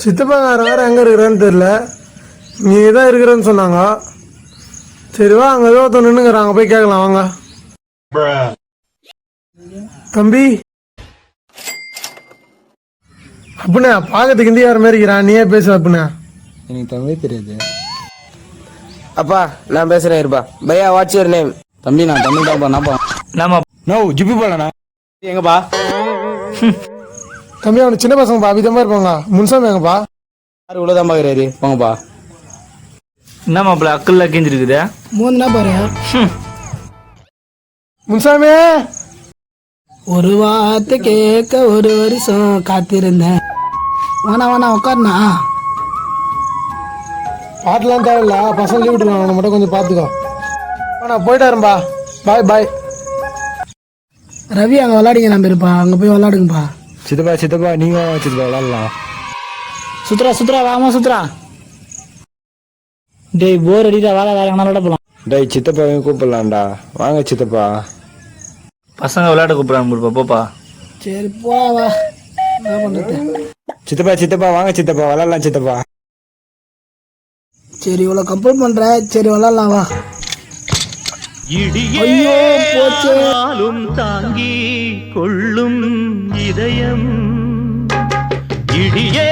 சித்தப்பாங்கார வேறு எங்கே இருக்கிறேன்னு தெரில. நீ தான் இருக்கிறேன்னு சொன்னாங்க. சரி வா, அங்கே ஏதோ ஒருத்தர் நின்றுங்கிறாங்க, போய் கேட்கலாம் வாங்க. தம்பி அப்படின்னா பார்க்கறதுக்கு இந்தியார மாதிரி இருக்கிறான், நீயே பேச அப்படின்னா. எனக்கு தமிழே தெரியாது. அப்பா நான் பேசுறேன் இருப்பா. பையா வாட்ஸ் யுவர் நேம்? தம்பி நான் தமிழ் தான்ப்பா. நான்ப்பா நாம நோ ஜிப்பி போலண்ணா. எங்கப்பா? தம்பி அவனுக்கு சின்ன பசங்கப்பா, அபிதமாக இருப்பாங்க. முன்சாமி எங்கப்பா? யார் உள்ளதான் பாக்குறாரு, போங்கப்பா. என்ன மாப்பிள்ள அக்கல்ல கிஞ்சிருக்குது? மூணுனா பாரு. முன்சாமி ஒரு வார்த்தை கேட்க ஒரு வருஷம் காத்திருந்தேன். வேணா உட்காருண்ணா. பாட்டெலாம் தேவையில்ல, பசங்க லீவ் விட்டுருவாங்க, அவனை மட்டும் கொஞ்சம் பார்த்துக்கோ. நான் போயிட்டாரும்பா, பாய் பாய். ரவி அங்கே விளாடிங்க நம்பிருப்பா, அங்கே போய் விளாடுங்கப்பா. சித்தப்பா நீங்க சித்தப்பா விளாடலாம். சுத்ரா வாமா சுத்ரா. டேய் போர் அடிடா, வேலை எங்கன்னா விளாட போகலாம். டேய் சித்தப்பாவையும் கூப்பிடலாம்டா, வாங்க சித்தப்பா. பசங்க விளையாட கூப்பிடுறாங்க, போப்பா. சரி போடா வா, என்ன பண்ணுறது. சித்தப்பா வாங்க சித்தப்பா, விளாடலாம் சித்தப்பா. சரி இவ்வளோ கம்பல் பண்ணுற, சரி விளாட்லாம் வா. ஐயோ போச்சு. தாங்கி கொள்ளும் இதயம் இடியே